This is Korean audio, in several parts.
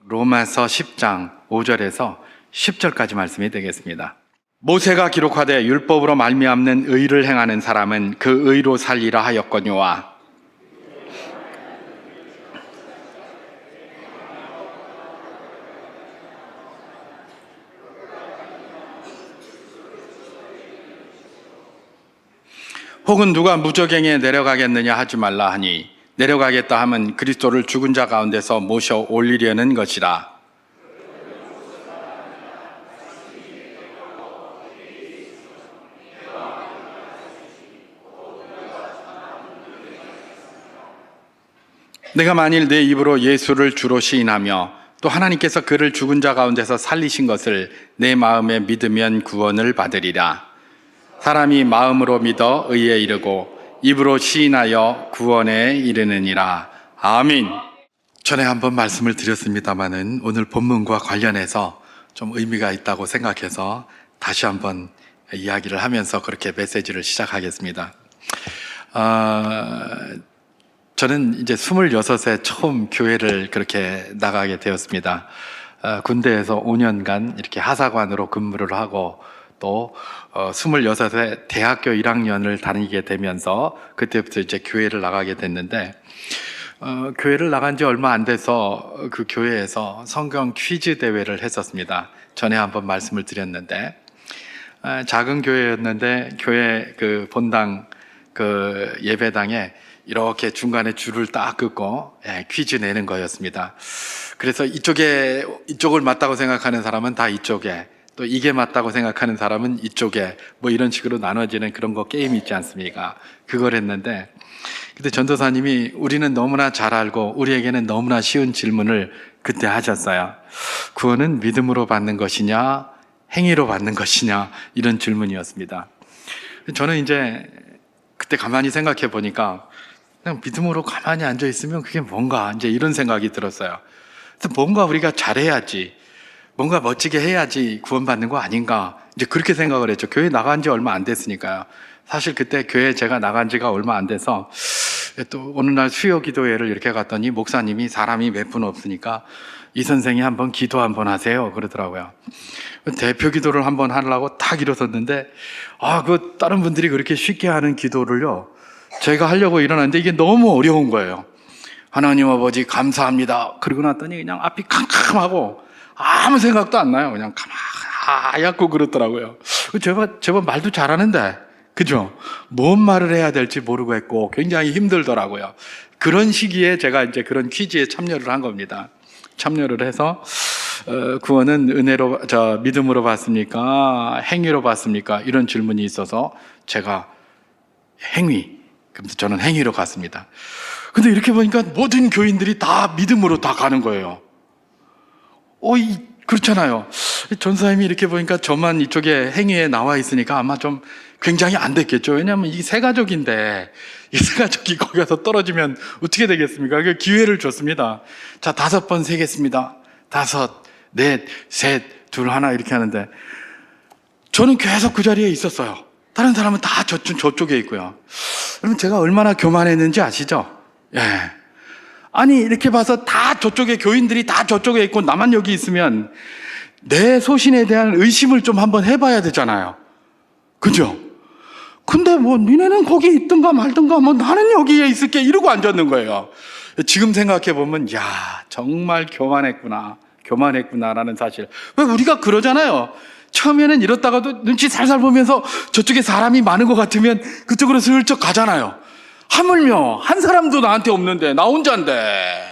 로마서 10장 5절에서 10절까지 말씀이 되겠습니다. 모세가 기록하되 율법으로 말미암는 의를 행하는 사람은 그 의로 살리라 하였거니와 혹은 누가 무저갱에 내려가겠느냐 하지 말라 하니 내려가겠다 하면 그리스도를 죽은 자 가운데서 모셔 올리려는 것이라. 내가 만일 내 입으로 예수를 주로 시인하며 또 하나님께서 그를 죽은 자 가운데서 살리신 것을 내 마음에 믿으면 구원을 받으리라. 사람이 마음으로 믿어 의에 이르고 입으로 시인하여 구원에 이르느니라. 아멘. 전에 한번 말씀을 드렸습니다마는 오늘 본문과 관련해서 좀 의미가 있다고 생각해서 다시 한번 이야기를 하면서 그렇게 메시지를 시작하겠습니다. 저는 이제 26에 처음 교회를 그렇게 나가게 되었습니다. 군대에서 5년간 이렇게 하사관으로 근무를 하고 또 26에 대학교 1학년을 다니게 되면서 그때부터 이제 교회를 나가게 됐는데 교회를 나간 지 얼마 안 돼서 그 교회에서 성경 퀴즈 대회를 했었습니다. 전에 한번 말씀을 드렸는데 작은 교회였는데 교회 그 본당 그 예배당에 이렇게 중간에 줄을 딱 긋고 퀴즈 내는 거였습니다. 그래서 이쪽을 맞다고 생각하는 사람은 다 이쪽에, 또 이게 맞다고 생각하는 사람은 이쪽에, 뭐 이런 식으로 나눠지는 그런 거 게임 있지 않습니까? 그걸 했는데 그때 전도사님이 우리는 너무나 잘 알고 우리에게는 너무나 쉬운 질문을 그때 하셨어요. 구원은 믿음으로 받는 것이냐 행위로 받는 것이냐, 이런 질문이었습니다. 저는 이제 그때 가만히 생각해 보니까 그냥 믿음으로 가만히 앉아 있으면 그게 뭔가 이제 이런 생각이 들었어요. 그래서 뭔가 우리가 잘해야지, 뭔가 멋지게 해야지 구원받는 거 아닌가, 이제 그렇게 생각을 했죠. 교회 나간 지 얼마 안 됐으니까요. 사실 그때 교회 제가 나간 지가 얼마 안 돼서 또 어느 날 수요 기도회를 이렇게 갔더니 목사님이 사람이 몇 분 없으니까 이 선생이 한번 기도 한번 하세요 그러더라고요. 대표 기도를 한번 하려고 탁 일어섰는데 그 다른 분들이 그렇게 쉽게 하는 기도를요 제가 하려고 일어났는데 이게 너무 어려운 거예요. 하나님 아버지 감사합니다. 그러고 났더니 그냥 앞이 캄캄하고 아무 생각도 안 나요. 그냥 하얗고 그렇더라고요. 제가 말도 잘하는데, 그죠? 뭔 말을 해야 될지 모르고 했고 굉장히 힘들더라고요. 그런 시기에 제가 이제 그런 퀴즈에 참여를 한 겁니다. 참여를 해서 구원은 믿음으로 받습니까? 행위로 받습니까? 이런 질문이 있어서 제가 그래서 저는 행위로 갔습니다. 근데 이렇게 보니까 모든 교인들이 다 믿음으로 다 가는 거예요. 그렇잖아요. 전사님이 이렇게 보니까 저만 이쪽에 행위에 나와 있으니까 아마 좀 굉장히 안 됐겠죠. 왜냐하면 이 세 가족인데 이 세 가족이 거기 가서 떨어지면 어떻게 되겠습니까? 그 기회를 줬습니다. 자, 5번 세겠습니다. 5, 4, 셋, 둘, 하나 이렇게 하는데 저는 계속 그 자리에 있었어요. 다른 사람은 다 저쪽에 있고요. 그러면 제가 얼마나 교만했는지 아시죠? 예. 아니 이렇게 봐서 다 저쪽에 교인들이 다 저쪽에 있고 나만 여기 있으면 내 소신에 대한 의심을 좀 한번 해봐야 되잖아요. 그죠? 근데 뭐 니네는 거기 있든가 말든가 뭐 나는 여기에 있을게 이러고 앉았는 거예요. 지금 생각해 보면 정말 교만했구나라는 사실. 왜 우리가 그러잖아요. 처음에는 이렇다가도 눈치 살살 보면서 저쪽에 사람이 많은 것 같으면 그쪽으로 슬쩍 가잖아요. 하물며 한 사람도 나한테 없는데 나 혼자인데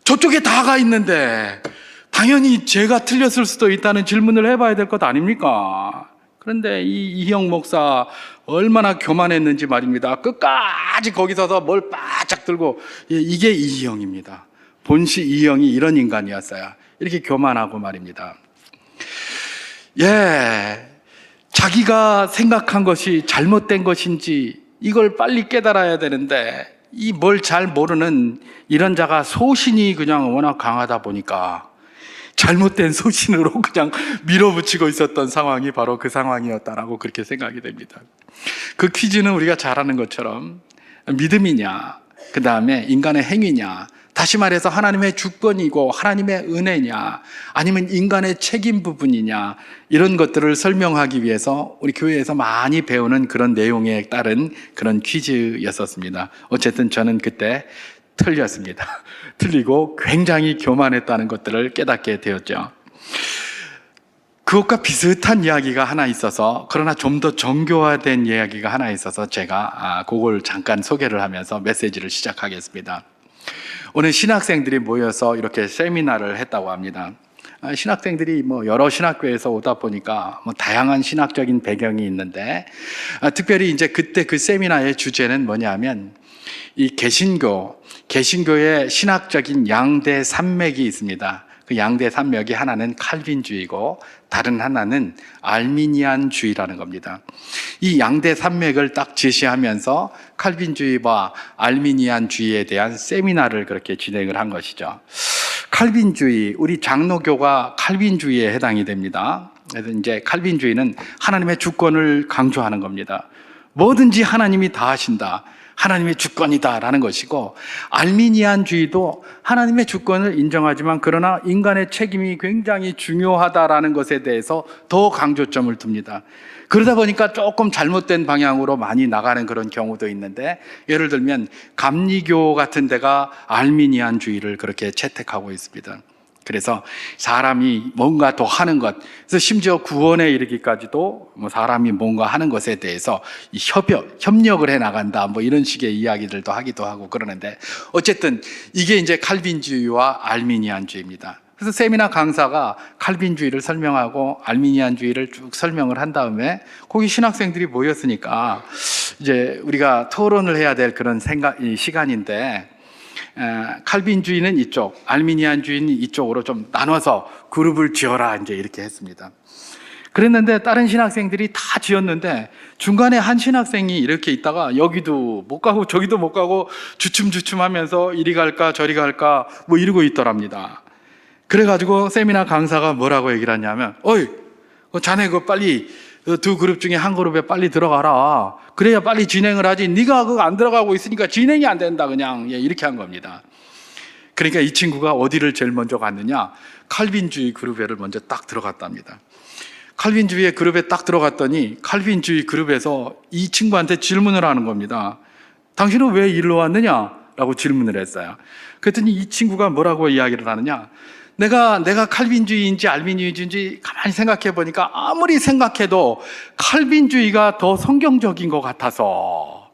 저쪽에 다 가 있는데 당연히 제가 틀렸을 수도 있다는 질문을 해봐야 될 것 아닙니까? 그런데 이형 목사 얼마나 교만했는지 말입니다. 끝까지 거기 서서 뭘 바짝 들고, 이게 이형입니다. 본시 이형이 이런 인간이었어요. 이렇게 교만하고 말입니다. 자기가 생각한 것이 잘못된 것인지 이걸 빨리 깨달아야 되는데 이 뭘 잘 모르는 이런 자가 소신이 그냥 워낙 강하다 보니까 잘못된 소신으로 그냥 밀어붙이고 있었던 상황이 바로 그 상황이었다라고 그렇게 생각이 됩니다. 그 퀴즈는 우리가 잘 아는 것처럼 믿음이냐, 그 다음에 인간의 행위냐, 다 다시 말해서 하나님의 주권이고 하나님의 은혜냐, 아니면 인간의 책임 부분이냐, 이런 것들을 설명하기 위해서 우리 교회에서 많이 배우는 그런 내용에 따른 그런 퀴즈였었습니다. 어쨌든 저는 그때 틀렸습니다. 틀리고 굉장히 교만했다는 것들을 깨닫게 되었죠. 그것과 비슷한 이야기가 하나 있어서, 그러나 좀 더 정교화된 이야기가 하나 있어서 제가 그걸 잠깐 소개를 하면서 메시지를 시작하겠습니다. 오늘 신학생들이 모여서 이렇게 세미나를 했다고 합니다. 신학생들이 여러 신학교에서 오다 보니까 다양한 신학적인 배경이 있는데, 특별히 이제 그때 그 세미나의 주제는 뭐냐면, 이 개신교의 신학적인 양대 산맥이 있습니다. 그 양대 산맥이 하나는 칼빈주의고 다른 하나는 알미니안주의라는 겁니다. 이 양대 산맥을 딱 제시하면서 칼빈주의와 알미니안주의에 대한 세미나를 그렇게 진행을 한 것이죠. 칼빈주의, 우리 장로교가 칼빈주의에 해당이 됩니다. 그래서 이제 칼빈주의는 하나님의 주권을 강조하는 겁니다. 뭐든지 하나님이 다 하신다, 하나님의 주권이다라는 것이고, 알미니안주의도 하나님의 주권을 인정하지만 그러나 인간의 책임이 굉장히 중요하다라는 것에 대해서 더 강조점을 둡니다. 그러다 보니까 조금 잘못된 방향으로 많이 나가는 그런 경우도 있는데, 예를 들면 감리교 같은 데가 알미니안주의를 그렇게 채택하고 있습니다. 그래서 사람이 뭔가 더 하는 것, 그래서 심지어 구원에 이르기까지도 사람이 뭔가 하는 것에 대해서 협력을 해 나간다, 이런 식의 이야기들도 하기도 하고 그러는데, 어쨌든 이게 이제 칼빈주의와 알미니안주의입니다. 그래서 세미나 강사가 칼빈주의를 설명하고 알미니안주의를 쭉 설명을 한 다음에 거기 신학생들이 모였으니까 이제 우리가 토론을 해야 될 그런 시간인데, 칼빈주의는 이쪽, 알미니안주의는 이쪽으로 좀 나눠서 그룹을 지어라, 이제 이렇게 했습니다. 그랬는데 다른 신학생들이 다 지었는데 중간에 한 신학생이 이렇게 있다가 여기도 못 가고 저기도 못 가고 주춤주춤하면서 이리 갈까 저리 갈까 이러고 있더랍니다. 그래가지고 세미나 강사가 뭐라고 얘기를 하냐면, 어이, 자네 빨리 두 그룹 중에 한 그룹에 빨리 들어가라. 그래야 빨리 진행을 하지. 네가 그거 안 들어가고 있으니까 진행이 안 된다, 그냥. 이렇게 한 겁니다. 그러니까 이 친구가 어디를 제일 먼저 갔느냐? 칼빈주의 그룹에를 먼저 딱 들어갔답니다. 칼빈주의 그룹에 딱 들어갔더니 칼빈주의 그룹에서 이 친구한테 질문을 하는 겁니다. 당신은 왜 일로 왔느냐? 라고 질문을 했어요. 그랬더니 이 친구가 뭐라고 이야기를 하느냐? 내가 칼빈주의인지 알미니안주의인지 가만히 생각해 보니까 아무리 생각해도 칼빈주의가 더 성경적인 것 같아서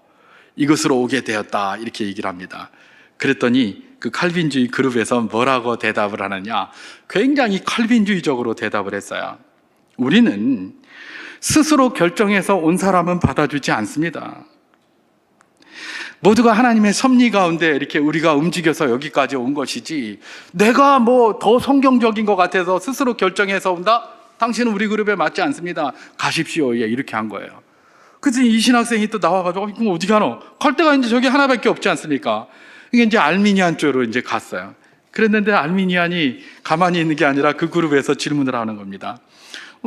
이것으로 오게 되었다, 이렇게 얘기를 합니다. 그랬더니 그 칼빈주의 그룹에서 뭐라고 대답을 하느냐? 굉장히 칼빈주의적으로 대답을 했어요. 우리는 스스로 결정해서 온 사람은 받아주지 않습니다. 모두가 하나님의 섭리 가운데 이렇게 우리가 움직여서 여기까지 온 것이지, 내가 더 성경적인 것 같아서 스스로 결정해서 온다? 당신은 우리 그룹에 맞지 않습니다. 가십시오. 이렇게 한 거예요. 그래서 이 신학생이 또 나와가지고, 그럼 어디 가노? 갈 데가 이제 저기 하나밖에 없지 않습니까? 이게 이제 알미니안 쪽으로 이제 갔어요. 그랬는데 알미니안이 가만히 있는 게 아니라 그 그룹에서 질문을 하는 겁니다.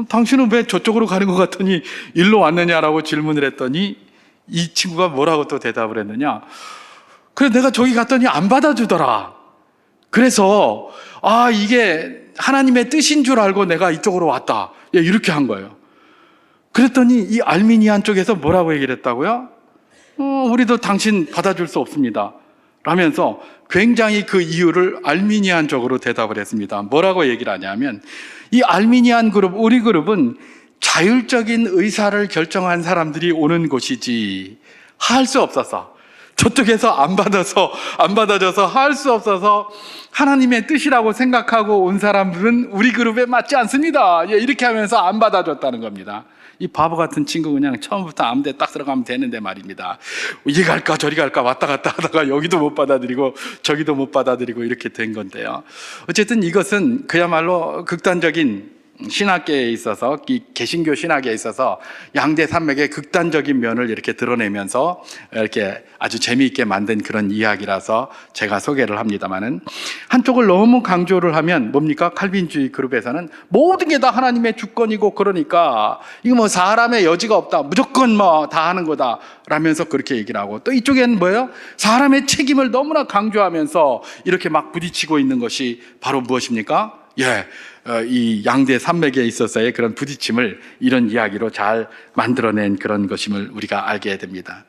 당신은 왜 저쪽으로 가는 것 같더니 일로 왔느냐라고 질문을 했더니 이 친구가 뭐라고 또 대답을 했느냐? 그래, 내가 저기 갔더니 안 받아주더라. 그래서 이게 하나님의 뜻인 줄 알고 내가 이쪽으로 왔다, 이렇게 한 거예요. 그랬더니 이 알미니안 쪽에서 뭐라고 얘기를 했다고요? 우리도 당신 받아줄 수 없습니다 라면서 굉장히 그 이유를 알미니안적으로 대답을 했습니다. 뭐라고 얘기를 하냐면, 이 알미니안 그룹, 우리 그룹은 자율적인 의사를 결정한 사람들이 오는 곳이지, 할 수 없어서, 저쪽에서 안 받아줘서 할 수 없어서 하나님의 뜻이라고 생각하고 온 사람들은 우리 그룹에 맞지 않습니다, 이렇게 하면서 안 받아줬다는 겁니다. 이 바보 같은 친구 그냥 처음부터 아무 데 딱 들어가면 되는데 말입니다. 이리 갈까 저리 갈까 왔다 갔다 하다가 여기도 못 받아들이고 저기도 못 받아들이고 이렇게 된 건데요. 어쨌든 이것은 그야말로 극단적인 신학계에 있어서, 이 개신교 신학에 있어서 양대 산맥의 극단적인 면을 이렇게 드러내면서 이렇게 아주 재미있게 만든 그런 이야기라서 제가 소개를 합니다만은, 한쪽을 너무 강조를 하면 뭡니까? 칼빈주의 그룹에서는 모든 게 다 하나님의 주권이고, 그러니까 이거 뭐 사람의 여지가 없다, 무조건 뭐 다 하는 거다 라면서 그렇게 얘기를 하고, 또 이쪽에는 뭐예요? 사람의 책임을 너무나 강조하면서 이렇게 막 부딪히고 있는 것이 바로 무엇입니까? 이 양대 산맥에 있어서의 그런 부딪힘을 이런 이야기로 잘 만들어낸 그런 것임을 우리가 알게 됩니다.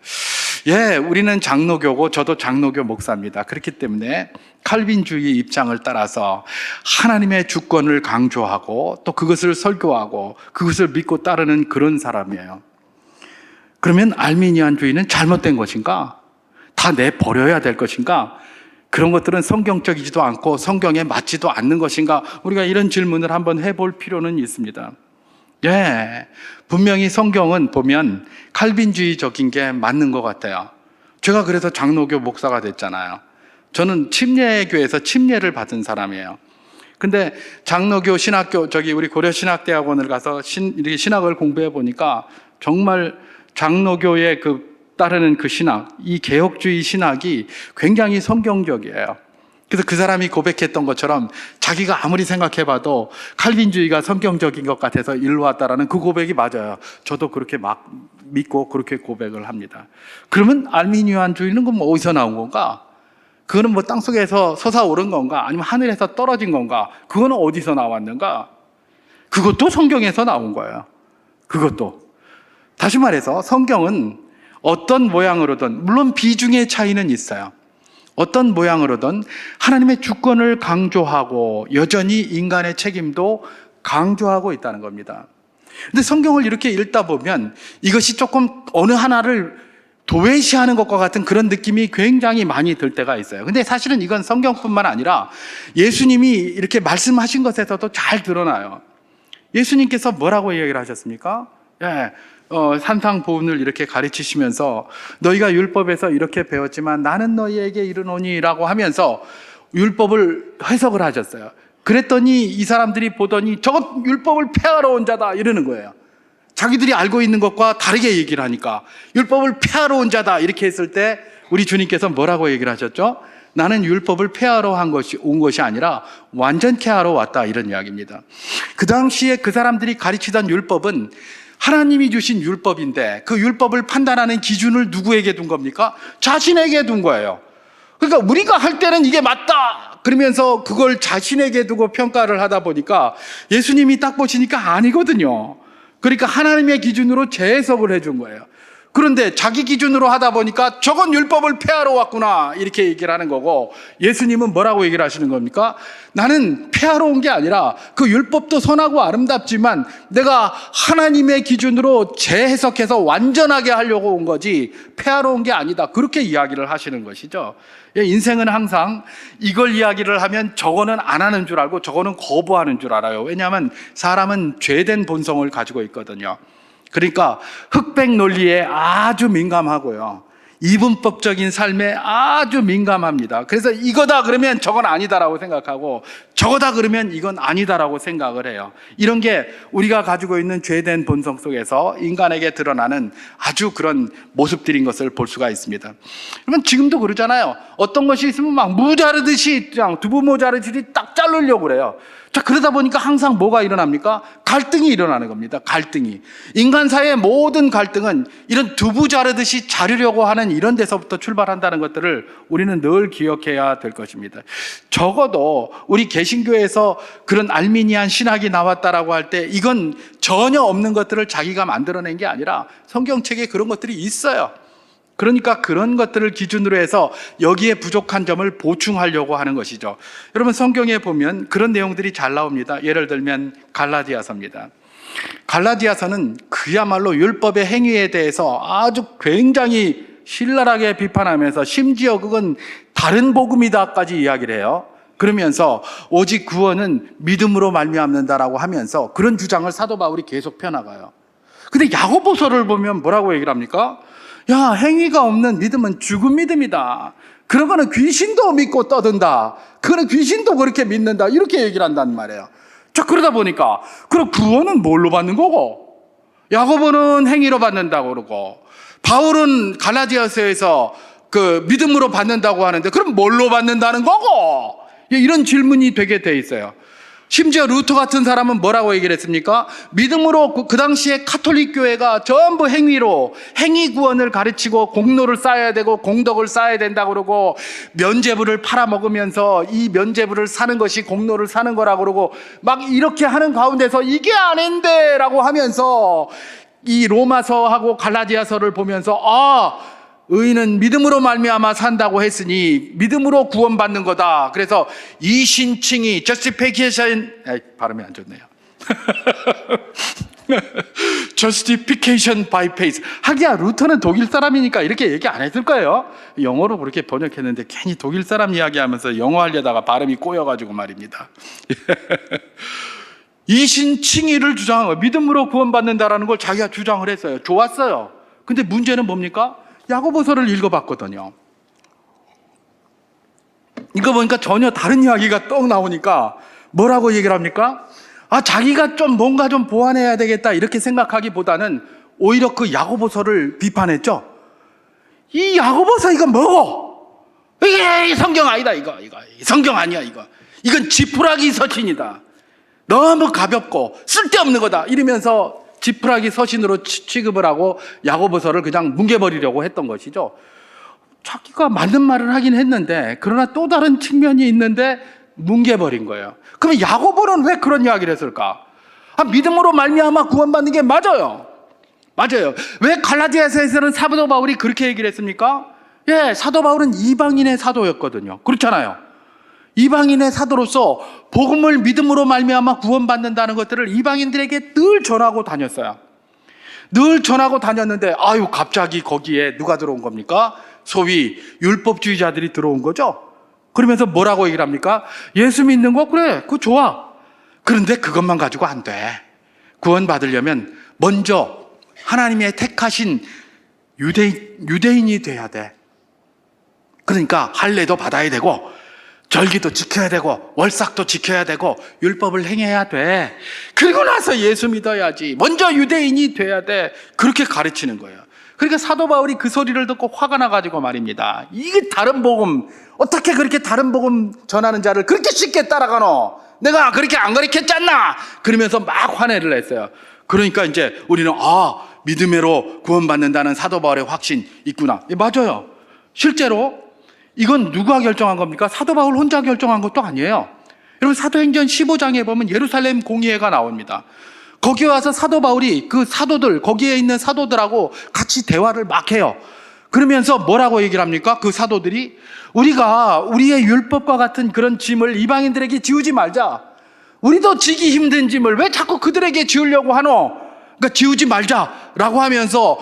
우리는 장로교고 저도 장로교 목사입니다. 그렇기 때문에 칼빈주의 입장을 따라서 하나님의 주권을 강조하고 또 그것을 설교하고 그것을 믿고 따르는 그런 사람이에요. 그러면 알미니안주의는 잘못된 것인가? 다 내버려야 될 것인가? 그런 것들은 성경적이지도 않고 성경에 맞지도 않는 것인가? 우리가 이런 질문을 한번 해볼 필요는 있습니다. 분명히 성경은 보면 칼빈주의적인 게 맞는 것 같아요. 제가 그래서 장로교 목사가 됐잖아요. 저는 침례교에서 침례를 받은 사람이에요. 근데 장로교 신학교, 우리 고려신학대학원을 가서 신학을 공부해 보니까 정말 장로교의 따르는 그 신학, 이 개혁주의 신학이 굉장히 성경적이에요. 그래서 그 사람이 고백했던 것처럼 자기가 아무리 생각해봐도 칼빈주의가 성경적인 것 같아서 일로 왔다라는 그 고백이 맞아요. 저도 그렇게 막 믿고 그렇게 고백을 합니다. 그러면 알미니안주의는 그럼 어디서 나온 건가? 그거는 뭐 땅속에서 솟아오른 건가? 아니면 하늘에서 떨어진 건가? 그거는 어디서 나왔는가? 그것도 성경에서 나온 거예요. 그것도. 다시 말해서 성경은 어떤 모양으로든, 물론 비중의 차이는 있어요. 어떤 모양으로든 하나님의 주권을 강조하고 여전히 인간의 책임도 강조하고 있다는 겁니다. 근데 성경을 이렇게 읽다 보면 이것이 조금 어느 하나를 도외시하는 것과 같은 그런 느낌이 굉장히 많이 들 때가 있어요. 근데 사실은 이건 성경뿐만 아니라 예수님이 이렇게 말씀하신 것에서도 잘 드러나요. 예수님께서 뭐라고 얘기를 하셨습니까? 산상보훈을 이렇게 가르치시면서 너희가 율법에서 이렇게 배웠지만 나는 너희에게 이르노니 라고 하면서 율법을 해석을 하셨어요. 그랬더니 이 사람들이 보더니 저것 율법을 폐하러 온 자다 이러는 거예요. 자기들이 알고 있는 것과 다르게 얘기를 하니까 율법을 폐하러 온 자다 이렇게 했을 때 우리 주님께서 뭐라고 얘기를 하셨죠? 나는 율법을 폐하러 온 것이 아니라 완전케 하러 왔다 이런 이야기입니다. 그 당시에 그 사람들이 가르치던 율법은 하나님이 주신 율법인데 그 율법을 판단하는 기준을 누구에게 둔 겁니까? 자신에게 둔 거예요. 그러니까 우리가 할 때는 이게 맞다 그러면서 그걸 자신에게 두고 평가를 하다 보니까 예수님이 딱 보시니까 아니거든요. 그러니까 하나님의 기준으로 재해석을 해준 거예요. 그런데 자기 기준으로 하다 보니까 저건 율법을 폐하러 왔구나 이렇게 얘기를 하는 거고, 예수님은 뭐라고 얘기를 하시는 겁니까? 나는 폐하러 온 게 아니라 그 율법도 선하고 아름답지만 내가 하나님의 기준으로 재해석해서 완전하게 하려고 온 거지 폐하러 온 게 아니다, 그렇게 이야기를 하시는 것이죠. 인생은 항상 이걸 이야기를 하면 저거는 안 하는 줄 알고 저거는 거부하는 줄 알아요. 왜냐하면 사람은 죄된 본성을 가지고 있거든요. 그러니까 흑백 논리에 아주 민감하고요, 이분법적인 삶에 아주 민감합니다. 그래서 이거다 그러면 저건 아니다라고 생각하고 저거다 그러면 이건 아니다라고 생각을 해요. 이런 게 우리가 가지고 있는 죄된 본성 속에서 인간에게 드러나는 아주 그런 모습들인 것을 볼 수가 있습니다. 그러면 지금도 그러잖아요. 어떤 것이 있으면 막 무자르듯이 그냥 두부 모자르듯이 딱 자르려고 그래요. 자, 그러다 보니까 항상 뭐가 일어납니까? 갈등이 일어나는 겁니다. 갈등이. 인간 사회의 모든 갈등은 이런 두부 자르듯이 자르려고 하는 이런 데서부터 출발한다는 것들을 우리는 늘 기억해야 될 것입니다. 적어도 우리 개신교에서 그런 알미니안 신학이 나왔다라고 할 때 이건 전혀 없는 것들을 자기가 만들어낸 게 아니라 성경책에 그런 것들이 있어요. 그러니까 그런 것들을 기준으로 해서 여기에 부족한 점을 보충하려고 하는 것이죠. 여러분, 성경에 보면 그런 내용들이 잘 나옵니다. 예를 들면 갈라디아서입니다. 갈라디아서는 그야말로 율법의 행위에 대해서 아주 굉장히 신랄하게 비판하면서 심지어 그건 다른 복음이다까지 이야기를 해요. 그러면서 오직 구원은 믿음으로 말미암는다라고 하면서 그런 주장을 사도 바울이 계속 펴나가요. 근데 야고보서를 보면 뭐라고 얘기를 합니까? 야, 행위가 없는 믿음은 죽은 믿음이다. 그런 거는 귀신도 믿고 떠든다. 그거는 귀신도 그렇게 믿는다. 이렇게 얘기를 한단 말이에요. 자, 그러다 보니까 그럼 구원은 뭘로 받는 거고? 야고보는 행위로 받는다고 그러고, 바울은 갈라디아서에서 그 믿음으로 받는다고 하는데 그럼 뭘로 받는다는 거고? 이런 질문이 되게 돼 있어요. 심지어 루터 같은 사람은 뭐라고 얘기를 했습니까? 믿음으로 그 당시에 카톨릭 교회가 전부 행위로 행위 구원을 가르치고 공로를 쌓아야 되고 공덕을 쌓아야 된다고 그러고, 면죄부를 팔아먹으면서 이 면죄부를 사는 것이 공로를 사는 거라고 그러고 막 이렇게 하는 가운데서 이게 아닌데 라고 하면서 이 로마서하고 갈라디아서를 보면서 의인은 믿음으로 말미암아 산다고 했으니 믿음으로 구원받는 거다. 그래서 이신칭이 justification, 발음이 안 좋네요. justification by faith. 하기야 루터는 독일 사람이니까 이렇게 얘기 안 했을 거예요. 영어로 그렇게 번역했는데 괜히 독일 사람 이야기하면서 영어 하려다가 발음이 꼬여가지고 말입니다. 이신칭의를 주장한 거예요. 믿음으로 구원받는다라는 걸 자기가 주장을 했어요. 좋았어요. 근데 문제는 뭡니까? 야고보서를 읽어봤거든요. 이거 보니까 전혀 다른 이야기가 떡 나오니까 뭐라고 얘기를 합니까? 자기가 좀 뭔가 좀 보완해야 되겠다 이렇게 생각하기보다는 오히려 그 야고보서를 비판했죠. 이 야고보서 이거 뭐고? 이게 성경 아니다 이거 성경 아니야 이건 지푸라기 서신이다. 너무 가볍고 쓸데없는 거다 이러면서 지푸라기 서신으로 취급을 하고 야고보서를 그냥 뭉개버리려고 했던 것이죠. 자기가 맞는 말을 하긴 했는데 그러나 또 다른 측면이 있는데 뭉개버린 거예요. 그러면 야고보는 왜 그런 이야기를 했을까? 믿음으로 말미암아 구원받는 게 맞아요. 왜 갈라디아서에서는 사도 바울이 그렇게 얘기를 했습니까? 사도 바울은 이방인의 사도였거든요. 그렇잖아요. 이방인의 사도로서 복음을 믿음으로 말미암아 구원받는다는 것들을 이방인들에게 늘 전하고 다녔어요. 늘 전하고 다녔는데 갑자기 거기에 누가 들어온 겁니까? 소위 율법주의자들이 들어온 거죠. 그러면서 뭐라고 얘기를 합니까? 예수 믿는 거 그래 그거 좋아. 그런데 그것만 가지고 안 돼. 구원받으려면 먼저 하나님의 택하신 유대인이 돼야 돼. 그러니까 할례도 받아야 되고 절기도 지켜야 되고 월삭도 지켜야 되고 율법을 행해야 돼. 그리고 나서 예수 믿어야지. 먼저 유대인이 돼야 돼. 그렇게 가르치는 거예요. 그러니까 사도 바울이 그 소리를 듣고 화가 나가지고 말입니다. 이게 다른 복음, 어떻게 그렇게 다른 복음 전하는 자를 그렇게 쉽게 따라가노? 내가 그렇게 안 가르쳤잖아. 그러면서 막 화내를 했어요. 그러니까 이제 우리는 믿음으로 구원받는다는 사도 바울의 확신 있구나. 맞아요. 실제로 이건 누가 결정한 겁니까? 사도 바울 혼자 결정한 것도 아니에요. 여러분 사도행전 15장에 보면 예루살렘 공의회가 나옵니다. 거기 와서 사도 바울이 그 사도들, 거기에 있는 사도들하고 같이 대화를 막 해요. 그러면서 뭐라고 얘기를 합니까? 그 사도들이 우리가 우리의 율법과 같은 그런 짐을 이방인들에게 지우지 말자. 우리도 지기 힘든 짐을 왜 자꾸 그들에게 지우려고 하노? 그러니까 지우지 말자라고 하면서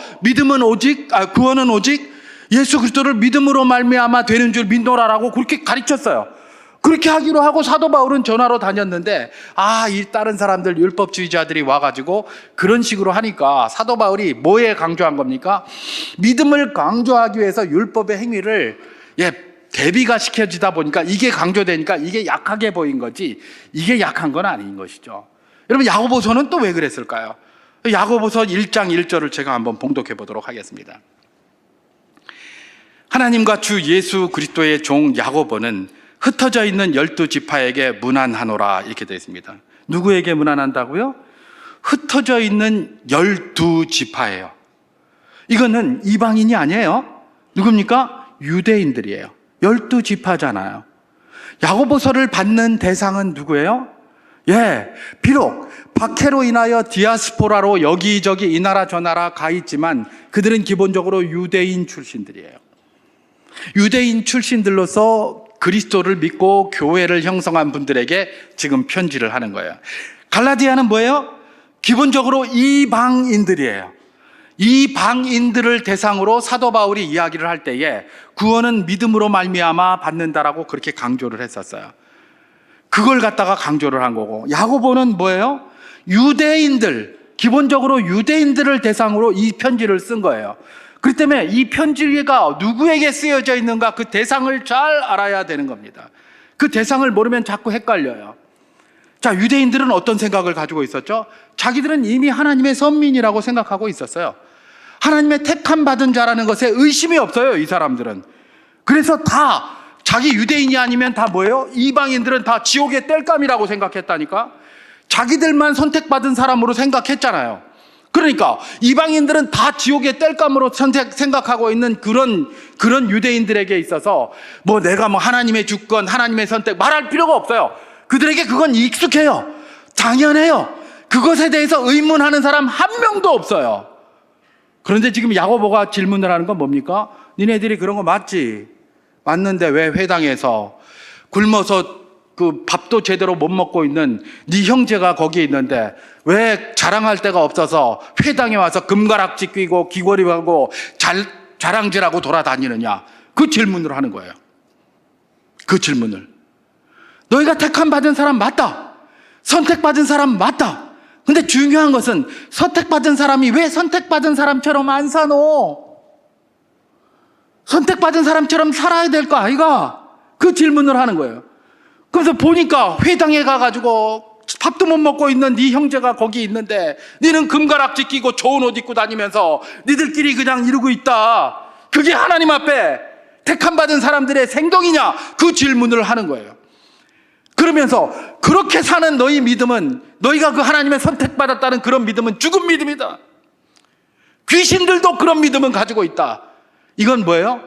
구원은 오직 예수 그리스도를 믿음으로 말미암아 되는 줄 믿노라라고 그렇게 가르쳤어요. 그렇게 하기로 하고 사도 바울은 전하러 다녔는데 이 다른 사람들 율법주의자들이 와가지고 그런 식으로 하니까 사도 바울이 뭐에 강조한 겁니까? 믿음을 강조하기 위해서 율법의 행위를 대비가 시켜지다 보니까 이게 강조되니까 이게 약하게 보인 거지 이게 약한 건 아닌 것이죠. 여러분 야고보서는 또 왜 그랬을까요? 야고보서 1장 1절을 제가 한번 봉독해 보도록 하겠습니다. 하나님과 주 예수 그리스도의 종 야고보는 흩어져 있는 12지파에게 문안하노라 이렇게 되어 있습니다. 누구에게 문안한다고요? 흩어져 있는 12지파예요. 이거는 이방인이 아니에요. 누굽니까? 유대인들이에요. 12지파잖아요. 야고보서를 받는 대상은 누구예요? 비록 박해로 인하여 디아스포라로 여기저기 이 나라 저 나라 가 있지만 그들은 기본적으로 유대인 출신들이에요. 유대인 출신들로서 그리스도를 믿고 교회를 형성한 분들에게 지금 편지를 하는 거예요. 갈라디아는 뭐예요? 기본적으로 이방인들이에요. 이방인들을 대상으로 사도 바울이 이야기를 할 때에 구원은 믿음으로 말미암아 받는다라고 그렇게 강조를 했었어요. 그걸 갖다가 강조를 한 거고, 야고보는 뭐예요? 유대인들, 기본적으로 유대인들을 대상으로 이 편지를 쓴 거예요. 그렇기 때문에 이 편지가 누구에게 쓰여져 있는가 그 대상을 잘 알아야 되는 겁니다. 그 대상을 모르면 자꾸 헷갈려요. 자, 유대인들은 어떤 생각을 가지고 있었죠? 자기들은 이미 하나님의 선민이라고 생각하고 있었어요. 하나님의 택함 받은 자라는 것에 의심이 없어요, 이 사람들은. 그래서 다 자기 유대인이 아니면 다 뭐예요? 이방인들은 다 지옥의 땔감이라고 생각했다니까. 자기들만 선택받은 사람으로 생각했잖아요. 그러니까 이방인들은 다 지옥의 땔감으로 생각하고 있는 그런 유대인들에게 있어서 뭐 내가 뭐 하나님의 주권, 하나님의 선택 말할 필요가 없어요. 그들에게 그건 익숙해요. 당연해요. 그것에 대해서 의문하는 사람 한 명도 없어요. 그런데 지금 야고보가 질문을 하는 건 뭡니까? 니네들이 그런 거 맞지? 맞는데 왜 회당에서 굶어서 그 밥도 제대로 못 먹고 있는 네 형제가 거기 있는데 왜 자랑할 데가 없어서 회당에 와서 금가락지 끼고 귀걸이하고 자랑질하고 돌아다니느냐? 그 질문을 하는 거예요. 그 질문을. 너희가 택함 받은 사람 맞다. 선택받은 사람 맞다. 근데 중요한 것은 선택받은 사람이 왜 선택받은 사람처럼 안 사노? 선택받은 사람처럼 살아야 될 거 아이가? 그 질문을 하는 거예요. 그래서 보니까 회당에 가가지고 밥도 못 먹고 있는 네 형제가 거기 있는데 너는 금가락지 끼고 좋은 옷 입고 다니면서 니들끼리 그냥 이러고 있다. 그게 하나님 앞에 택함 받은 사람들의 생동이냐? 그 질문을 하는 거예요. 그러면서 그렇게 사는 너희 믿음은, 너희가 그 하나님의 선택받았다는 그런 믿음은 죽은 믿음이다. 귀신들도 그런 믿음은 가지고 있다. 이건 뭐예요?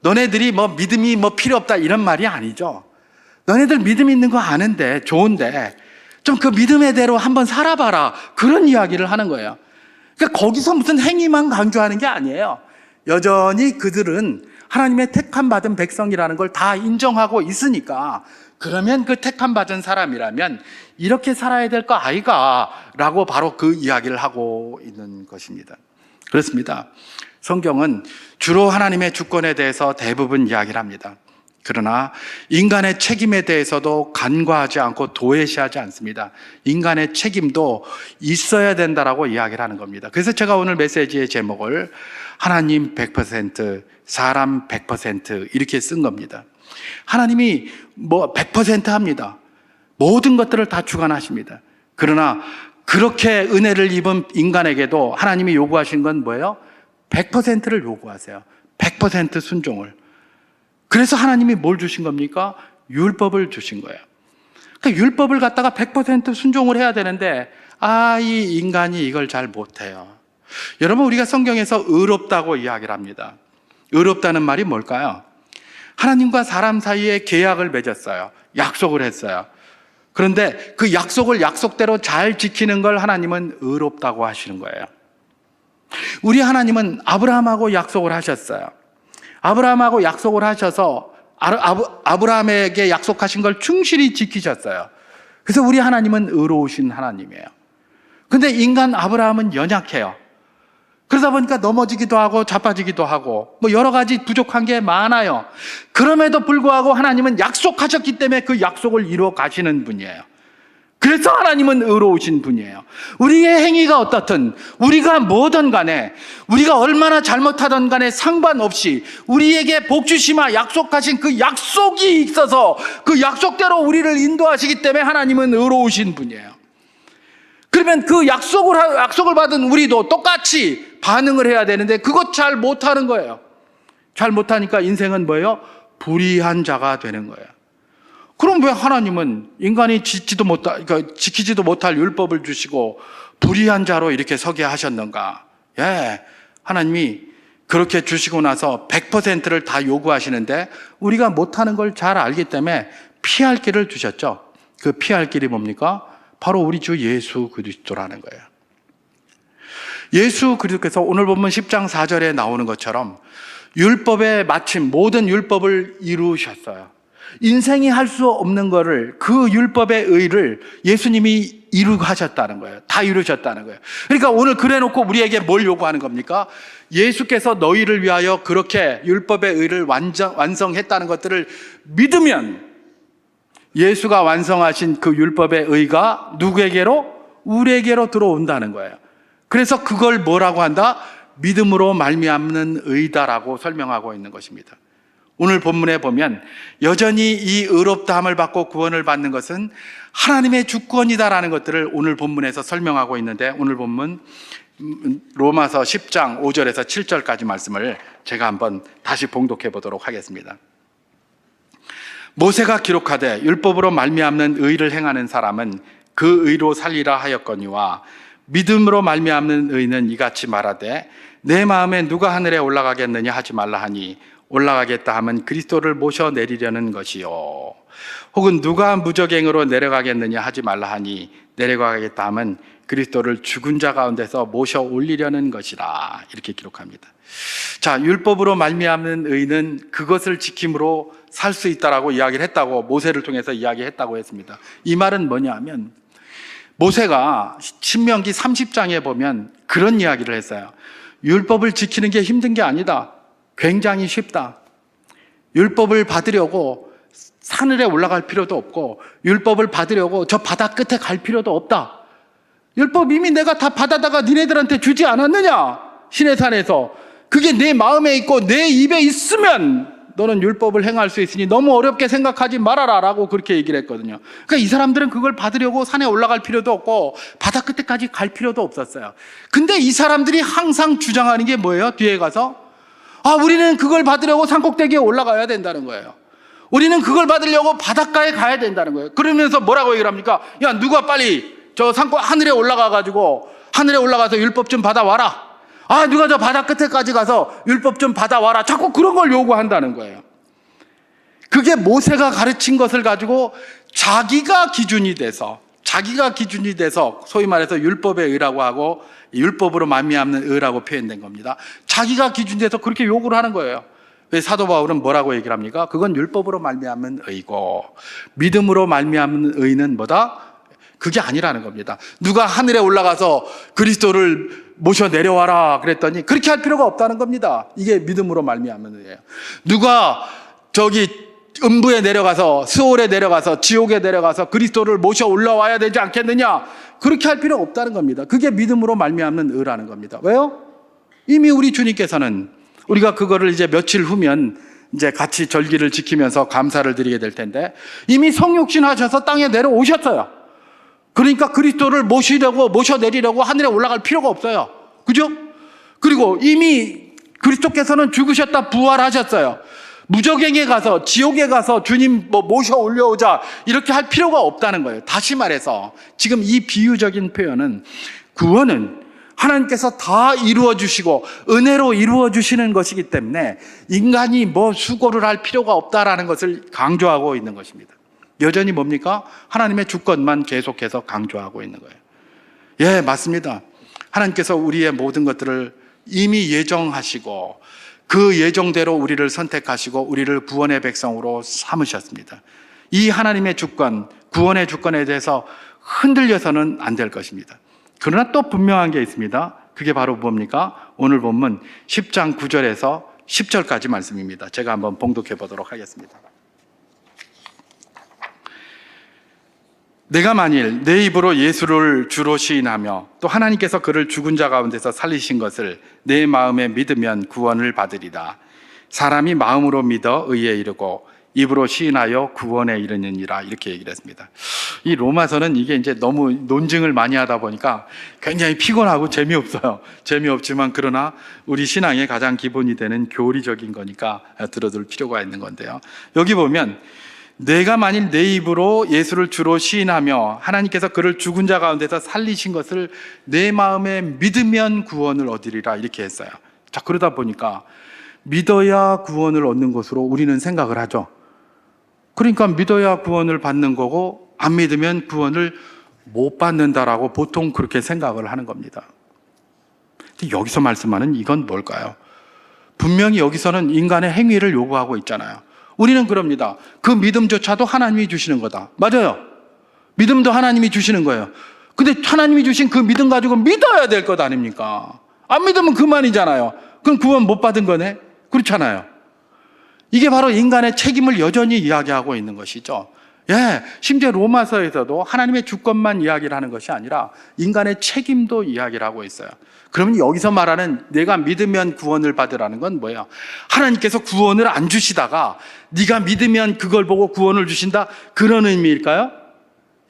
너네들이 뭐 믿음이 뭐 필요 없다 이런 말이 아니죠. 너네들 믿음 있는 거 아는데 좋은데 좀 그 믿음의 대로 한번 살아봐라. 그런 이야기를 하는 거예요. 그러니까 거기서 무슨 행위만 강조하는 게 아니에요. 여전히 그들은 하나님의 택함 받은 백성이라는 걸 다 인정하고 있으니까 그러면 그 택함 받은 사람이라면 이렇게 살아야 될 거 아이가? 라고 바로 그 이야기를 하고 있는 것입니다. 그렇습니다. 성경은 주로 하나님의 주권에 대해서 대부분 이야기를 합니다. 그러나 인간의 책임에 대해서도 간과하지 않고 도외시하지 않습니다. 인간의 책임도 있어야 된다라고 이야기를 하는 겁니다. 그래서 제가 오늘 메시지의 제목을 하나님 100%, 사람 100% 이렇게 쓴 겁니다. 하나님이 뭐 100% 합니다. 모든 것들을 다 주관하십니다. 그러나 그렇게 은혜를 입은 인간에게도 하나님이 요구하신 건 뭐예요? 100%를 요구하세요. 100% 순종을. 그래서 하나님이 뭘 주신 겁니까? 율법을 주신 거예요. 그러니까 율법을 갖다가 100% 순종을 해야 되는데 이 인간이 이걸 잘 못해요. 여러분, 우리가 성경에서 의롭다고 이야기를 합니다. 의롭다는 말이 뭘까요? 하나님과 사람 사이에 계약을 맺었어요. 약속을 했어요. 그런데 그 약속을 약속대로 잘 지키는 걸 하나님은 의롭다고 하시는 거예요. 우리 하나님은 아브라함하고 약속을 하셨어요. 아브라함하고 약속을 하셔서 아브라함에게 약속하신 걸 충실히 지키셨어요. 그래서 우리 하나님은 의로우신 하나님이에요. 근데 인간 아브라함은 연약해요. 그러다 보니까 넘어지기도 하고 자빠지기도 하고 뭐 여러 가지 부족한 게 많아요. 그럼에도 불구하고 하나님은 약속하셨기 때문에 그 약속을 이루어 가시는 분이에요. 그래서 하나님은 의로우신 분이에요. 우리의 행위가 어떻든, 우리가 뭐든 간에, 우리가 얼마나 잘못하든 간에 상관없이 우리에게 복 주시마 약속하신 그 약속이 있어서 그 약속대로 우리를 인도하시기 때문에 하나님은 의로우신 분이에요. 그러면 그 약속을 받은 우리도 똑같이 반응을 해야 되는데 그것 잘 못하는 거예요. 잘 못하니까 인생은 뭐예요? 불의한 자가 되는 거예요. 그럼 왜 하나님은 인간이 지키지도 못할 율법을 주시고 불의한 자로 이렇게 서게 하셨는가? 하나님이 그렇게 주시고 나서 100%를 다 요구하시는데 우리가 못하는 걸 잘 알기 때문에 피할 길을 주셨죠. 그 피할 길이 뭡니까? 바로 우리 주 예수 그리스도라는 거예요. 예수 그리스도께서 오늘 본문 10장 4절에 나오는 것처럼 율법의 마침 모든 율법을 이루셨어요. 인생이 할 수 없는 거를, 그 율법의 의를 예수님이 이루하셨다는 거예요. 다 이루셨다는 거예요. 그러니까 오늘 그래놓고 우리에게 뭘 요구하는 겁니까? 예수께서 너희를 위하여 그렇게 율법의 의를 완성했다는 것들을 믿으면 예수가 완성하신 그 율법의 의가 누구에게로? 우리에게로 들어온다는 거예요. 그래서 그걸 뭐라고 한다? 믿음으로 말미암는 의다라고 설명하고 있는 것입니다. 오늘 본문에 보면 여전히 이 의롭다함을 받고 구원을 받는 것은 하나님의 주권이다라는 것들을 오늘 본문에서 설명하고 있는데, 오늘 본문 로마서 10장 5절에서 7절까지 말씀을 제가 한번 다시 봉독해 보도록 하겠습니다. 모세가 기록하되 율법으로 말미암는 의를 행하는 사람은 그 의로 살리라 하였거니와 믿음으로 말미암는 의는 이같이 말하되 내 마음에 누가 하늘에 올라가겠느냐 하지 말라 하니 올라가겠다 하면 그리스도를 모셔 내리려는 것이요, 혹은 누가 무적행으로 내려가겠느냐 하지 말라 하니 내려가겠다 하면 그리스도를 죽은 자 가운데서 모셔 올리려는 것이라. 이렇게 기록합니다. 자, 율법으로 말미암는 의는 그것을 지킴으로 살 수 있다라고 이야기를 했다고, 모세를 통해서 이야기했다고 했습니다. 이 말은 뭐냐 하면, 모세가 신명기 30장에 보면 그런 이야기를 했어요. 율법을 지키는 게 힘든 게 아니다. 굉장히 쉽다. 율법을 받으려고 하늘에 올라갈 필요도 없고, 율법을 받으려고 저 바다 끝에 갈 필요도 없다. 율법 이미 내가 다 받아다가 니네들한테 주지 않았느냐? 시내산에서. 그게 내 마음에 있고 내 입에 있으면 너는 율법을 행할 수 있으니 너무 어렵게 생각하지 말아라 라고 그렇게 얘기를 했거든요. 그러니까 이 사람들은 그걸 받으려고 산에 올라갈 필요도 없고 바다 끝에까지 갈 필요도 없었어요. 근데 이 사람들이 항상 주장하는 게 뭐예요? 뒤에 가서 우리는 그걸 받으려고 산꼭대기에 올라가야 된다는 거예요. 우리는 그걸 받으려고 바닷가에 가야 된다는 거예요. 그러면서 뭐라고 얘기를 합니까? 야, 누가 빨리 저 하늘에 올라가가지고 하늘에 올라가서 율법 좀 받아와라. 누가 저 바다 끝에까지 가서 율법 좀 받아와라. 자꾸 그런 걸 요구한다는 거예요. 그게 모세가 가르친 것을 가지고 자기가 기준이 돼서 소위 말해서 율법의 의라고 하고 율법으로 말미암는 의라고 표현된 겁니다. 자기가 기준이 돼서 그렇게 요구를 하는 거예요. 왜 사도 바울은 뭐라고 얘기를 합니까? 그건 율법으로 말미암는 의고 믿음으로 말미암는 의는 뭐다? 그게 아니라는 겁니다. 누가 하늘에 올라가서 그리스도를 모셔 내려와라 그랬더니 그렇게 할 필요가 없다는 겁니다. 이게 믿음으로 말미암는 의예요. 누가 저기 음부에 내려가서, 스올에 내려가서, 지옥에 내려가서 그리스도를 모셔 올라와야 되지 않겠느냐? 그렇게 할 필요가 없다는 겁니다. 그게 믿음으로 말미암는 의라는 겁니다. 왜요? 이미 우리 주님께서는, 우리가 그거를 이제 며칠 후면 이제 같이 절기를 지키면서 감사를 드리게 될 텐데, 이미 성육신 하셔서 땅에 내려오셨어요. 그러니까 그리스도를 모셔 내리려고 하늘에 올라갈 필요가 없어요. 그죠? 그리고 이미 그리스도께서는 죽으셨다 부활하셨어요. 무적행에 가서, 지옥에 가서 주님 모셔 올려오자 이렇게 할 필요가 없다는 거예요. 다시 말해서 지금 이 비유적인 표현은, 구원은 하나님께서 다 이루어 주시고 은혜로 이루어 주시는 것이기 때문에 인간이 수고를 할 필요가 없다라는 것을 강조하고 있는 것입니다. 여전히 뭡니까? 하나님의 주권만 계속해서 강조하고 있는 거예요. 예, 맞습니다. 하나님께서 우리의 모든 것들을 이미 예정하시고 그 예정대로 우리를 선택하시고 우리를 구원의 백성으로 삼으셨습니다. 이 하나님의 주권, 구원의 주권에 대해서 흔들려서는 안 될 것입니다. 그러나 또 분명한 게 있습니다. 그게 바로 뭡니까? 오늘 본문 10장 9절에서 10절까지 말씀입니다. 제가 한번 봉독해 보도록 하겠습니다. 내가 만일 내 입으로 예수를 주로 시인하며 또 하나님께서 그를 죽은 자 가운데서 살리신 것을 내 마음에 믿으면 구원을 받으리라. 사람이 마음으로 믿어 의에 이르고 입으로 시인하여 구원에 이르느니라. 이렇게 얘기를 했습니다. 이 로마서는 이게 이제 너무 논증을 많이 하다 보니까 굉장히 피곤하고 재미없어요. 재미없지만 그러나 우리 신앙의 가장 기본이 되는 교리적인 거니까 들어둘 필요가 있는 건데요. 여기 보면 내가 만일 내 입으로 예수를 주로 시인하며 하나님께서 그를 죽은 자 가운데서 살리신 것을 내 마음에 믿으면 구원을 얻으리라. 이렇게 했어요. 자, 그러다 보니까 믿어야 구원을 얻는 것으로 우리는 생각을 하죠. 그러니까 믿어야 구원을 받는 거고 안 믿으면 구원을 못 받는다라고 보통 그렇게 생각을 하는 겁니다. 근데 여기서 말씀하는 이건 뭘까요? 분명히 여기서는 인간의 행위를 요구하고 있잖아요. 우리는 그럽니다. 그 믿음조차도 하나님이 주시는 거다. 맞아요. 믿음도 하나님이 주시는 거예요. 근데 하나님이 주신 그 믿음 가지고 믿어야 될 것 아닙니까? 안 믿으면 그만이잖아요. 그럼 구원 못 받은 거네? 그렇잖아요. 이게 바로 인간의 책임을 여전히 이야기하고 있는 것이죠. 예, 심지어 로마서에서도 하나님의 주권만 이야기를 하는 것이 아니라 인간의 책임도 이야기를 하고 있어요. 그러면 여기서 말하는 내가 믿으면 구원을 받으라는 건 뭐예요? 하나님께서 구원을 안 주시다가 네가 믿으면 그걸 보고 구원을 주신다? 그런 의미일까요?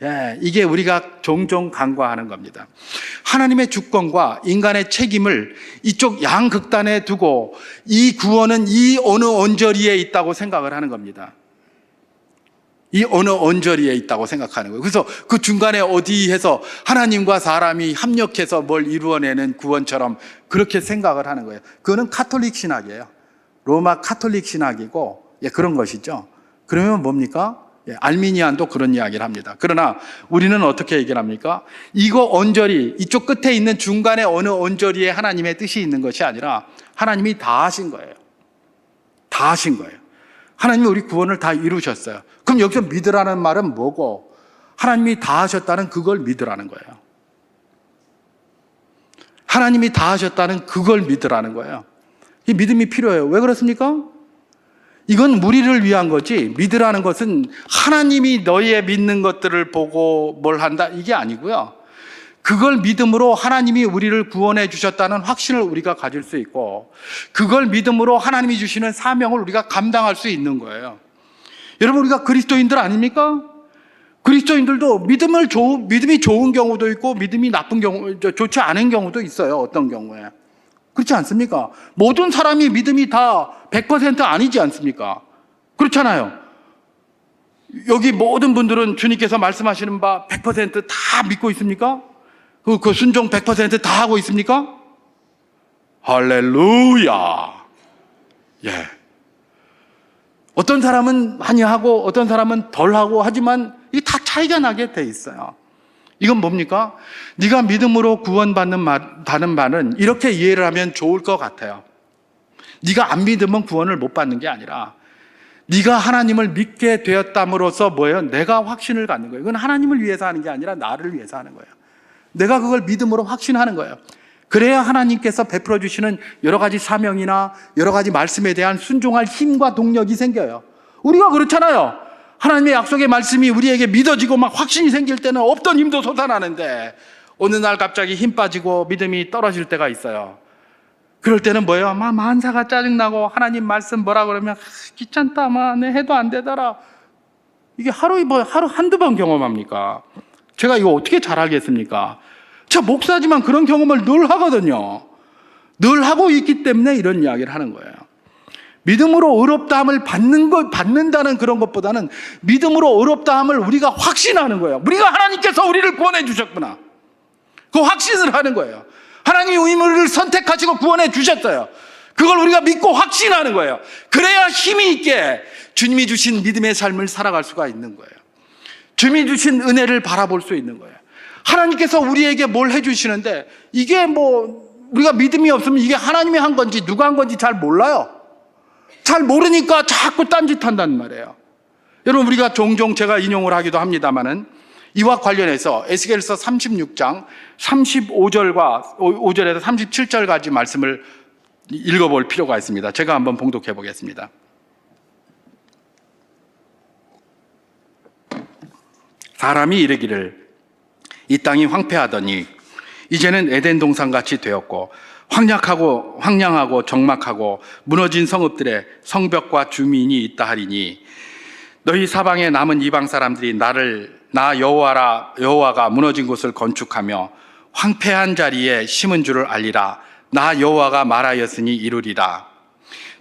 예, 이게 우리가 종종 간과하는 겁니다. 하나님의 주권과 인간의 책임을 이쪽 양극단에 두고 이 구원은 이 어느 언저리에 있다고 생각을 하는 겁니다. 이 어느 언저리에 있다고 생각하는 거예요. 그래서 그 중간에 어디에서 하나님과 사람이 합력해서 뭘 이루어내는 구원처럼 그렇게 생각을 하는 거예요. 그거는 카톨릭 신학이에요. 로마 카톨릭 신학이고, 예, 그런 것이죠. 그러면 뭡니까? 예, 알미니안도 그런 이야기를 합니다. 그러나 우리는 어떻게 얘기를 합니까? 이거 언저리, 이쪽 끝에 있는 중간에 어느 언저리에 하나님의 뜻이 있는 것이 아니라 하나님이 다 하신 거예요. 다 하신 거예요. 하나님이 우리 구원을 다 이루셨어요. 그럼 여기서 믿으라는 말은 뭐고, 하나님이 다 하셨다는 그걸 믿으라는 거예요. 하나님이 다 하셨다는 그걸 믿으라는 거예요. 이 믿음이 필요해요. 왜 그렇습니까? 이건 우리를 위한 거지, 믿으라는 것은 하나님이 너희의 믿는 것들을 보고 뭘 한다, 이게 아니고요. 그걸 믿음으로 하나님이 우리를 구원해 주셨다는 확신을 우리가 가질 수 있고, 그걸 믿음으로 하나님이 주시는 사명을 우리가 감당할 수 있는 거예요. 여러분, 우리가 그리스도인들 아닙니까? 그리스도인들도 믿음이 좋은 경우도 있고 믿음이 나쁜 경우, 좋지 않은 경우도 있어요. 어떤 경우에. 그렇지 않습니까? 모든 사람이 믿음이 다 100% 아니지 않습니까? 그렇잖아요. 여기 모든 분들은 주님께서 말씀하시는 바 100%다 믿고 있습니까? 그 순종 100%다 하고 있습니까? 할렐루야. 예. 어떤 사람은 많이 하고 어떤 사람은 덜 하고 하지만 이게 다 차이가 나게 돼 있어요. 이건 뭡니까? 네가 믿음으로 구원받는 다는 말은 이렇게 이해를 하면 좋을 것 같아요. 네가 안 믿으면 구원을 못 받는 게 아니라 네가 하나님을 믿게 되었담으로써 뭐예요? 내가 확신을 갖는 거예요. 이건 하나님을 위해서 하는 게 아니라 나를 위해서 하는 거예요. 내가 그걸 믿음으로 확신하는 거예요. 그래야 하나님께서 베풀어 주시는 여러 가지 사명이나 여러 가지 말씀에 대한 순종할 힘과 동력이 생겨요. 우리가 그렇잖아요. 하나님의 약속의 말씀이 우리에게 믿어지고 막 확신이 생길 때는 없던 힘도 솟아나는데 어느 날 갑자기 힘 빠지고 믿음이 떨어질 때가 있어요. 그럴 때는 뭐예요? 막 만사가 짜증나고 하나님 말씀 뭐라 그러면 귀찮다, 내 해도 안 되더라. 이게 하루 한두 번 경험합니까? 제가 이거 어떻게 잘 알겠습니까? 저 목사지만 그런 경험을 늘 하거든요. 늘 하고 있기 때문에 이런 이야기를 하는 거예요. 믿음으로 의롭다함을 받는다는 그런 것보다는 믿음으로 의롭다함을 우리가 확신하는 거예요. 우리가 하나님께서 우리를 구원해 주셨구나. 그 확신을 하는 거예요. 하나님이 우리를 선택하시고 구원해 주셨어요. 그걸 우리가 믿고 확신하는 거예요. 그래야 힘이 있게 주님이 주신 믿음의 삶을 살아갈 수가 있는 거예요. 주님이 주신 은혜를 바라볼 수 있는 거예요. 하나님께서 우리에게 뭘 해주시는데 이게 우리가 믿음이 없으면 이게 하나님이 한 건지 누가 한 건지 잘 몰라요. 잘 모르니까 자꾸 딴짓한단 말이에요. 여러분, 우리가 종종 제가 인용을 하기도 합니다마는 이와 관련해서 에스겔서 36장 5절에서 37절까지 말씀을 읽어볼 필요가 있습니다. 제가 한번 봉독해 보겠습니다. 사람이 이르기를 이 땅이 황폐하더니 이제는 에덴 동산같이 되었고 황량하고 적막하고 무너진 성읍들의 성벽과 주민이 있다 하리니 너희 사방에 남은 이방 사람들이 나 여호와가 무너진 곳을 건축하며 황폐한 자리에 심은 줄을 알리라. 나 여호와가 말하였으니 이루리라.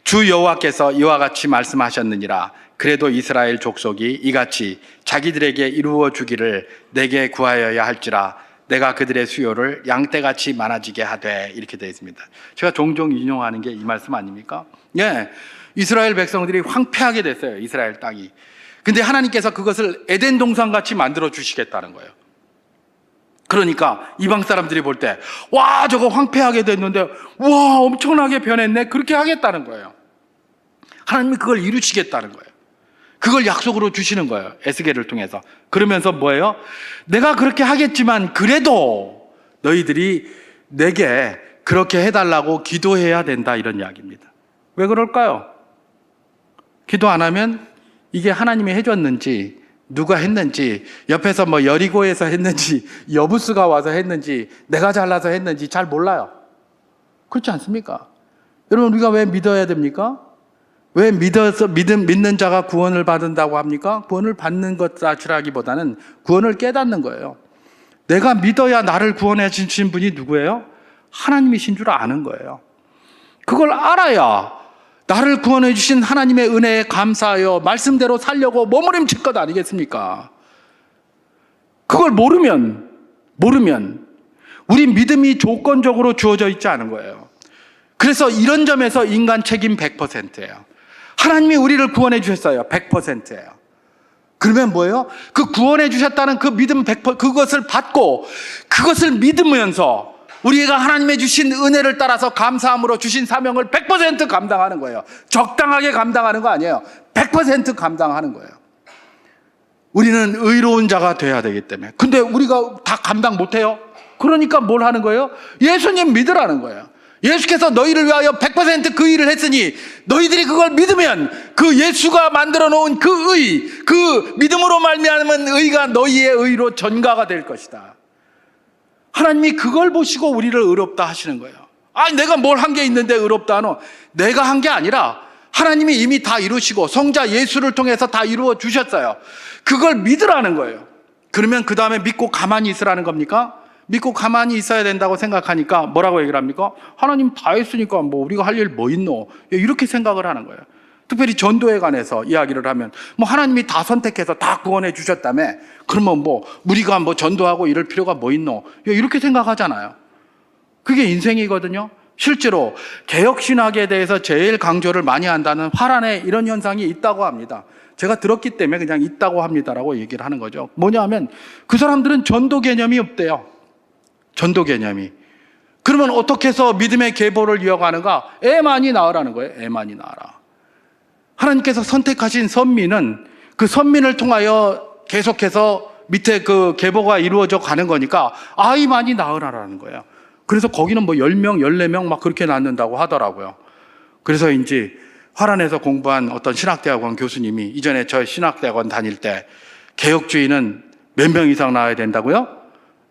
주 여호와께서 이와 같이 말씀하셨느니라. 그래도 이스라엘 족속이 이같이 자기들에게 이루어 주기를 내게 구하여야 할지라. 내가 그들의 수요를 양떼같이 많아지게 하되, 이렇게 되어 있습니다. 제가 종종 인용하는 게 이 말씀 아닙니까? 예, 이스라엘 백성들이 황폐하게 됐어요. 이스라엘 땅이. 근데 하나님께서 그것을 에덴 동산같이 만들어 주시겠다는 거예요. 그러니까 이방 사람들이 볼 때 와, 저거 황폐하게 됐는데 와, 엄청나게 변했네, 그렇게 하겠다는 거예요. 하나님이 그걸 이루시겠다는 거예요. 그걸 약속으로 주시는 거예요. 에스겔을 통해서. 그러면서 뭐예요? 내가 그렇게 하겠지만 그래도 너희들이 내게 그렇게 해달라고 기도해야 된다, 이런 이야기입니다. 왜 그럴까요? 기도 안 하면 이게 하나님이 해줬는지 누가 했는지, 옆에서 뭐 여리고에서 했는지, 여부스가 와서 했는지, 내가 잘나서 했는지 잘 몰라요. 그렇지 않습니까? 여러분, 우리가 왜 믿어야 됩니까? 왜 믿는 자가 구원을 받는다고 합니까? 구원을 받는 것 자체라기보다는 구원을 깨닫는 거예요. 내가 믿어야 나를 구원해 주신 분이 누구예요? 하나님이신 줄 아는 거예요. 그걸 알아야 나를 구원해 주신 하나님의 은혜에 감사하여 말씀대로 살려고 몸부림칠 것 아니겠습니까? 그걸 모르면 우리 믿음이 조건적으로 주어져 있지 않은 거예요. 그래서 이런 점에서 인간 책임 100%예요. 하나님이 우리를 구원해 주셨어요. 100%예요. 그러면 뭐예요? 그 구원해 주셨다는 그 믿음 100% 그것을 받고 그것을 믿으면서 우리가 하나님의 주신 은혜를 따라서 감사함으로 주신 사명을 100% 감당하는 거예요. 적당하게 감당하는 거 아니에요. 100% 감당하는 거예요. 우리는 의로운 자가 돼야 되기 때문에. 근데 우리가 다 감당 못해요. 그러니까 뭘 하는 거예요? 예수님 믿으라는 거예요. 예수께서 너희를 위하여 100%그 일을 했으니 너희들이 그걸 믿으면 그 예수가 만들어 놓은 그 의, 그 믿음으로 말미암은 의가 너희의 의로 전가가 될 것이다. 하나님이 그걸 보시고 우리를 의롭다 하시는 거예요. 아니 내가 뭘 한 게 있는데 의롭다 하노? 내가 한 게 아니라 하나님이 이미 다 이루시고 성자 예수를 통해서 다 이루어 주셨어요. 그걸 믿으라는 거예요. 그러면 그 다음에 믿고 가만히 있으라는 겁니까? 믿고 가만히 있어야 된다고 생각하니까 뭐라고 얘기를 합니까? 하나님 다 했으니까 뭐 우리가 할 일 뭐 있노? 이렇게 생각을 하는 거예요. 특별히 전도에 관해서 이야기를 하면 뭐 하나님이 다 선택해서 다 구원해 주셨다며 그러면 뭐 우리가 뭐 전도하고 이럴 필요가 뭐 있노? 이렇게 생각하잖아요. 그게 인생이거든요. 실제로 개혁신학에 대해서 제일 강조를 많이 한다는 화란에 이런 현상이 있다고 합니다. 제가 들었기 때문에 그냥 있다고 합니다라고 얘기를 하는 거죠. 뭐냐면 그 사람들은 전도 개념이 없대요. 전도 개념이. 그러면 어떻게 해서 믿음의 계보를 이어가는가? 애 많이 낳으라는 거예요. 애 많이 낳아라. 하나님께서 선택하신 선민은 그 선민을 통하여 계속해서 밑에 그 계보가 이루어져 가는 거니까 아이 많이 낳으라는 거예요. 그래서 거기는 뭐 10명, 14명 막 그렇게 낳는다고 하더라고요. 그래서 이제 화란에서 공부한 어떤 신학대학원 교수님이 이전에 저 신학대학원 다닐 때 개혁주의는 몇 명 이상 낳아야 된다고요?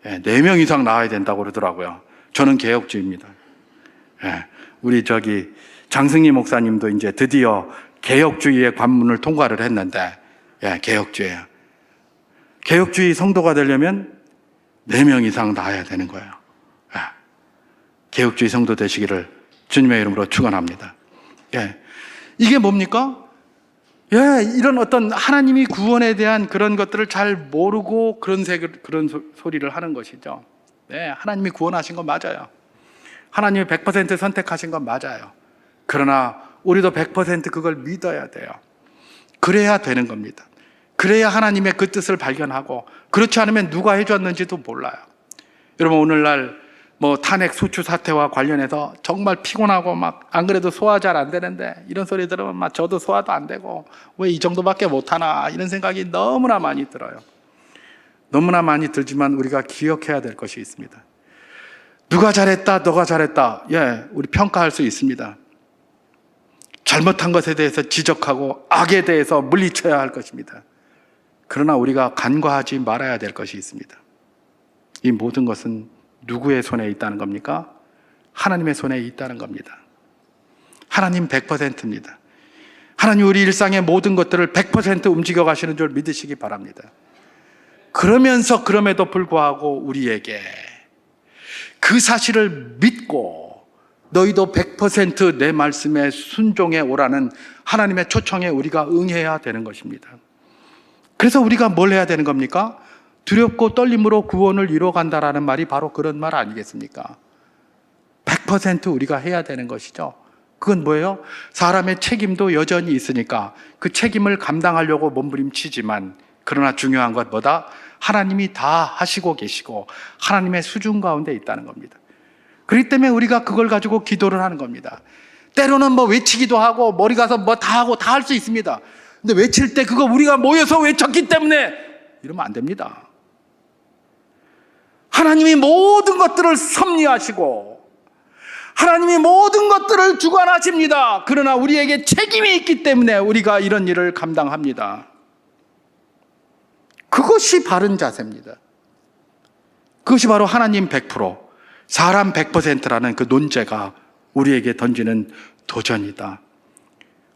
4명 이상 낳아야 된다고 그러더라고요. 저는 개혁주의입니다. 우리 장승리 목사님도 이제 드디어 개혁주의의 관문을 통과를 했는데, 개혁주의예요. 개혁주의 성도가 되려면 4명 이상 낳아야 되는 거예요. 개혁주의 성도 되시기를 주님의 이름으로 축원합니다. 이게 뭡니까? 이런 어떤 하나님이 구원에 대한 그런 것들을 잘 모르고 그런 소리를 하는 것이죠. 하나님이 구원하신 건 맞아요. 하나님이 100% 선택하신 건 맞아요. 그러나 우리도 100% 그걸 믿어야 돼요. 그래야 되는 겁니다. 그래야 하나님의 그 뜻을 발견하고, 그렇지 않으면 누가 해줬는지도 몰라요. 여러분, 오늘날 뭐 탄핵 소추 사태와 관련해서 정말 피곤하고 막 안 그래도 소화 잘 안 되는데 이런 소리 들으면 막 저도 소화도 안 되고 왜 이 정도밖에 못하나 이런 생각이 너무나 많이 들어요. 너무나 많이 들지만 우리가 기억해야 될 것이 있습니다. 누가 잘했다, 너가 잘했다, 우리 평가할 수 있습니다. 잘못한 것에 대해서 지적하고 악에 대해서 물리쳐야 할 것입니다. 그러나 우리가 간과하지 말아야 될 것이 있습니다. 이 모든 것은 누구의 손에 있다는 겁니까? 하나님의 손에 있다는 겁니다. 하나님 100%입니다. 하나님 우리 일상의 모든 것들을 100% 움직여 가시는 줄 믿으시기 바랍니다. 그럼에도 불구하고 우리에게 그 사실을 믿고 너희도 100% 내 말씀에 순종해 오라는 하나님의 초청에 우리가 응해야 되는 것입니다. 그래서 우리가 뭘 해야 되는 겁니까? 두렵고 떨림으로 구원을 이뤄간다라는 말이 바로 그런 말 아니겠습니까? 100% 우리가 해야 되는 것이죠. 그건 뭐예요? 사람의 책임도 여전히 있으니까 그 책임을 감당하려고 몸부림치지만, 그러나 중요한 것 뭐다? 하나님이 다 하시고 계시고 하나님의 수준 가운데 있다는 겁니다. 그렇기 때문에 우리가 그걸 가지고 기도를 하는 겁니다. 때로는 뭐 외치기도 하고 머리 가서 뭐 다 하고 다 할 수 있습니다. 근데 외칠 때 그거 우리가 모여서 외쳤기 때문에 이러면 안 됩니다. 하나님이 모든 것들을 섭리하시고 하나님이 모든 것들을 주관하십니다. 그러나 우리에게 책임이 있기 때문에 우리가 이런 일을 감당합니다. 그것이 바른 자세입니다. 그것이 바로 하나님 100%, 사람 100%라는 그 논제가 우리에게 던지는 도전이다.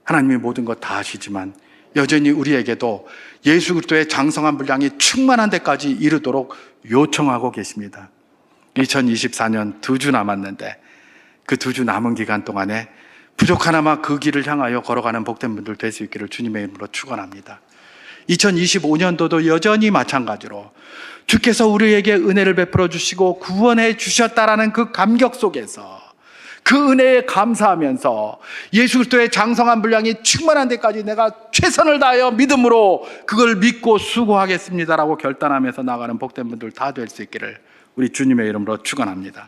하나님이 모든 것 다 아시지만 여전히 우리에게도 예수 그리스도의 장성한 분량이 충만한 데까지 이르도록 요청하고 계십니다. 2024년 2주 남았는데 그 2주 남은 기간 동안에 부족하나마 그 길을 향하여 걸어가는 복된 분들 될 수 있기를 주님의 이름으로 축원합니다. 2025년도도 여전히 마찬가지로 주께서 우리에게 은혜를 베풀어 주시고 구원해 주셨다라는 그 감격 속에서 그 은혜에 감사하면서 예수 그리스도의 장성한 분량이 충만한 데까지 내가 최선을 다하여 믿음으로 그걸 믿고 수고하겠습니다라고 결단하면서 나가는 복된 분들 다 될 수 있기를 우리 주님의 이름으로 축원합니다.